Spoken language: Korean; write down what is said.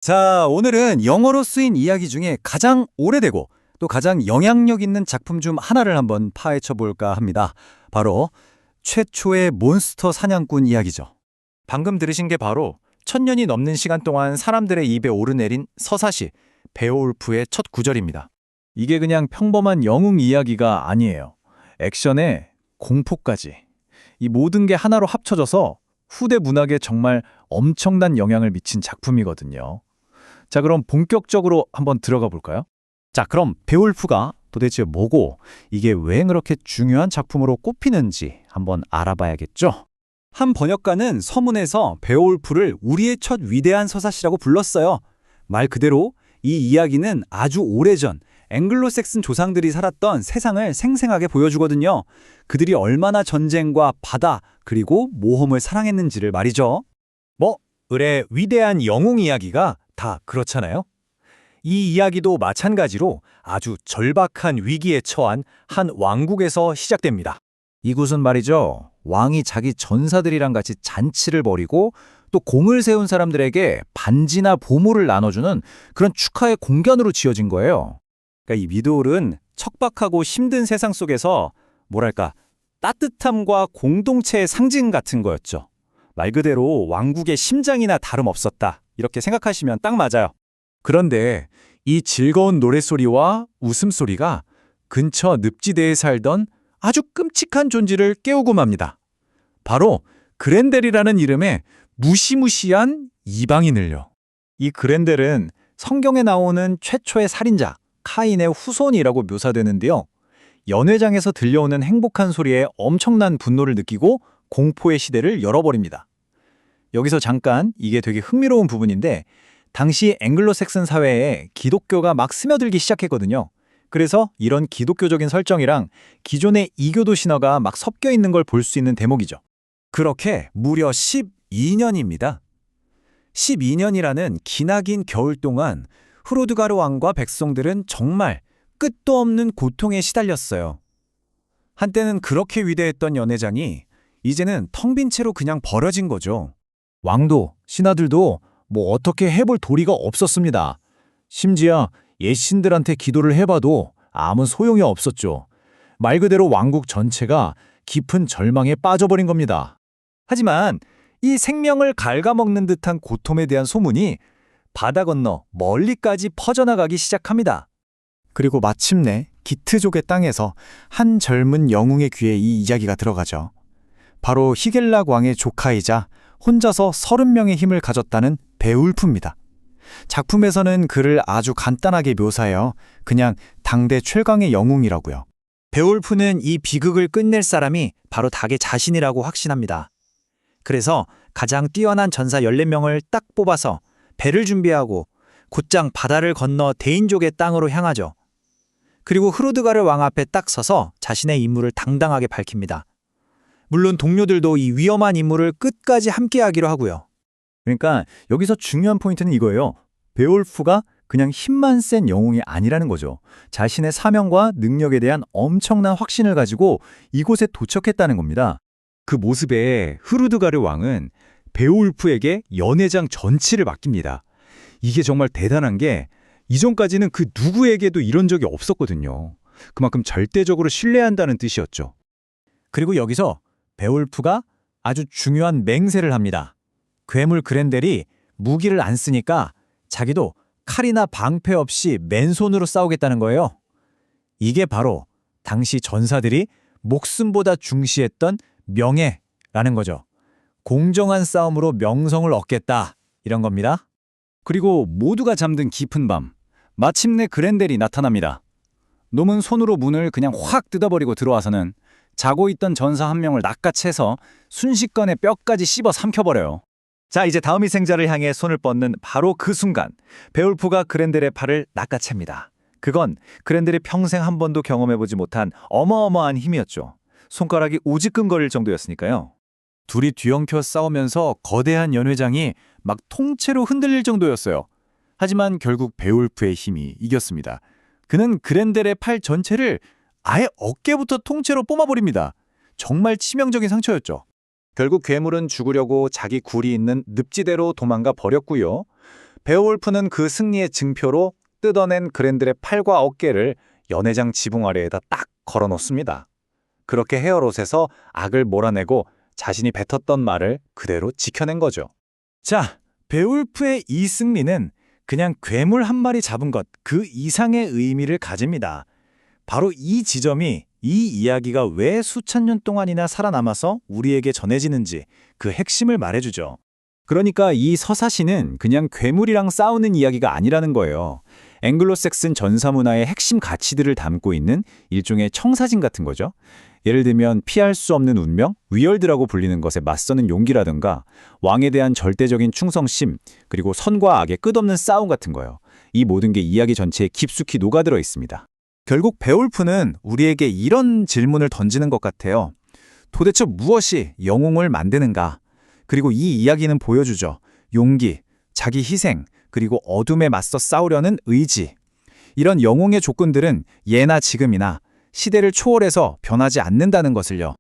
자, 오늘은 영어로 쓰인 이야기 중에 가장 오래되고 또 가장 영향력 있는 작품 중 하나를 한번 파헤쳐 볼까 합니다. 바로 최초의 몬스터 사냥꾼 이야기죠. 방금 들으신 게 바로 천년이 넘는 시간 동안 사람들의 입에 오르내린 서사시 베오울프의 첫 구절입니다. 이게 그냥 평범한 영웅 이야기가 아니에요. 액션에 공포까지. 이 모든 게 하나로 합쳐져서 후대 문학에 정말 엄청난 영향을 미친 작품이거든요. 자, 그럼 본격적으로 한번 들어가 볼까요? 자, 그럼 베올프가 도대체 뭐고 이게 왜 그렇게 중요한 작품으로 꼽히는지 한번 알아봐야겠죠. 한 번역가는 서문에서 베올프를 우리의 첫 위대한 서사시라고 불렀어요. 말 그대로 이 이야기는 아주 오래전 앵글로색슨 조상들이 살았던 세상을 생생하게 보여주거든요. 그들이 얼마나 전쟁과 바다 그리고 모험을 사랑했는지를 말이죠. 을의 위대한 영웅 이야기가 다 그렇잖아요. 이 이야기도 마찬가지로 아주 절박한 위기에 처한 한 왕국에서 시작됩니다. 이곳은 말이죠. 왕이 자기 전사들이랑 같이 잔치를 벌이고 또 공을 세운 사람들에게 반지나 보물을 나눠주는 그런 축하의 공견으로 지어진 거예요. 그러니까 이 미도울은 척박하고 힘든 세상 속에서 뭐랄까 따뜻함과 공동체의 상징 같은 거였죠. 말 그대로 왕국의 심장이나 다름없었다. 이렇게 생각하시면 딱 맞아요. 그런데 이 즐거운 노랫소리와 웃음소리가 근처 늪지대에 살던 아주 끔찍한 존재를 깨우고 맙니다. 바로 그렌델이라는 이름의 무시무시한 이방인을요. 이 그렌델은 성경에 나오는 최초의 살인자, 카인의 후손이라고 묘사되는데요. 연회장에서 들려오는 행복한 소리에 엄청난 분노를 느끼고 공포의 시대를 열어버립니다. 여기서 잠깐 이게 되게 흥미로운 부분인데 당시 앵글로색슨 사회에 기독교가 막 스며들기 시작했거든요. 그래서 이런 기독교적인 설정이랑 기존의 이교도 신화가 막 섞여 있는 걸 볼 수 있는 대목이죠. 그렇게 무려 12년입니다. 12년이라는 기나긴 겨울 동안 흐로드가르 왕과 백성들은 정말 끝도 없는 고통에 시달렸어요. 한때는 그렇게 위대했던 연회장이 이제는 텅 빈 채로 그냥 버려진 거죠. 왕도, 신하들도 뭐 어떻게 해볼 도리가 없었습니다. 심지어 옛 신들한테 기도를 해봐도 아무 소용이 없었죠. 말 그대로 왕국 전체가 깊은 절망에 빠져버린 겁니다. 하지만 이 생명을 갉아먹는 듯한 고통에 대한 소문이 바다 건너 멀리까지 퍼져나가기 시작합니다. 그리고 마침내 기트족의 땅에서 한 젊은 영웅의 귀에 이 이야기가 들어가죠. 바로 히겔락 왕의 조카이자 혼자서 30명의 힘을 가졌다는 베울프입니다. 작품에서는 그를 아주 간단하게 묘사해요. 그냥 당대 최강의 영웅이라고요. 베울프는 이 비극을 끝낼 사람이 바로 닭의 자신이라고 확신합니다. 그래서 가장 뛰어난 전사 14명을 딱 뽑아서 배를 준비하고 곧장 바다를 건너 대인족의 땅으로 향하죠. 그리고 흐로드가르 왕 앞에 딱 서서 자신의 임무를 당당하게 밝힙니다. 물론 동료들도 이 위험한 임무를 끝까지 함께하기로 하고요. 그러니까 여기서 중요한 포인트는 이거예요. 베올프가 그냥 힘만 센 영웅이 아니라는 거죠. 자신의 사명과 능력에 대한 엄청난 확신을 가지고 이곳에 도착했다는 겁니다. 그 모습에 흐르드가르 왕은 베올프에게 연회장 전치를 맡깁니다. 이게 정말 대단한 게 이전까지는 그 누구에게도 이런 적이 없었거든요. 그만큼 절대적으로 신뢰한다는 뜻이었죠. 그리고 여기서 베올프가 아주 중요한 맹세를 합니다. 괴물 그렌델이 무기를 안 쓰니까 자기도 칼이나 방패 없이 맨손으로 싸우겠다는 거예요. 이게 바로 당시 전사들이 목숨보다 중시했던 명예라는 거죠. 공정한 싸움으로 명성을 얻겠다 이런 겁니다. 그리고 모두가 잠든 깊은 밤, 마침내 그렌델이 나타납니다. 놈은 손으로 문을 그냥 확 뜯어버리고 들어와서는 자고 있던 전사 한 명을 낚아채서 순식간에 뼈까지 씹어 삼켜버려요. 자, 이제 다음 희생자를 향해 손을 뻗는 바로 그 순간 베올프가 그렌델의 팔을 낚아챕니다. 그건 그렌델이 평생 한 번도 경험해보지 못한 어마어마한 힘이었죠. 손가락이 우지끈거릴 정도였으니까요. 둘이 뒤엉켜 싸우면서 거대한 연회장이 막 통째로 흔들릴 정도였어요. 하지만 결국 베올프의 힘이 이겼습니다. 그는 그렌델의 팔 전체를 아예 어깨부터 통째로 뽑아버립니다. 정말 치명적인 상처였죠. 결국 괴물은 죽으려고 자기 굴이 있는 늪지대로 도망가 버렸고요. 베오울프는 그 승리의 증표로 뜯어낸 그랜들의 팔과 어깨를 연회장 지붕 아래에다 딱 걸어놓습니다. 그렇게 헤어롯에서 악을 몰아내고 자신이 뱉었던 말을 그대로 지켜낸 거죠. 자, 베울프의 이 승리는 그냥 괴물 한 마리 잡은 것 그 이상의 의미를 가집니다. 바로 이 지점이 이 이야기가 왜 수천 년 동안이나 살아남아서 우리에게 전해지는지 그 핵심을 말해주죠. 그러니까 이 서사시는 그냥 괴물이랑 싸우는 이야기가 아니라는 거예요. 앵글로색슨 전사 문화의 핵심 가치들을 담고 있는 일종의 청사진 같은 거죠. 예를 들면 피할 수 없는 운명, 위얼드라고 불리는 것에 맞서는 용기라든가 왕에 대한 절대적인 충성심, 그리고 선과 악의 끝없는 싸움 같은 거예요. 이 모든 게 이야기 전체에 깊숙이 녹아들어 있습니다. 결국 베올프는 우리에게 이런 질문을 던지는 것 같아요. 도대체 무엇이 영웅을 만드는가? 그리고 이 이야기는 보여주죠. 용기, 자기 희생, 그리고 어둠에 맞서 싸우려는 의지. 이런 영웅의 조건들은 예나 지금이나 시대를 초월해서 변하지 않는다는 것을요.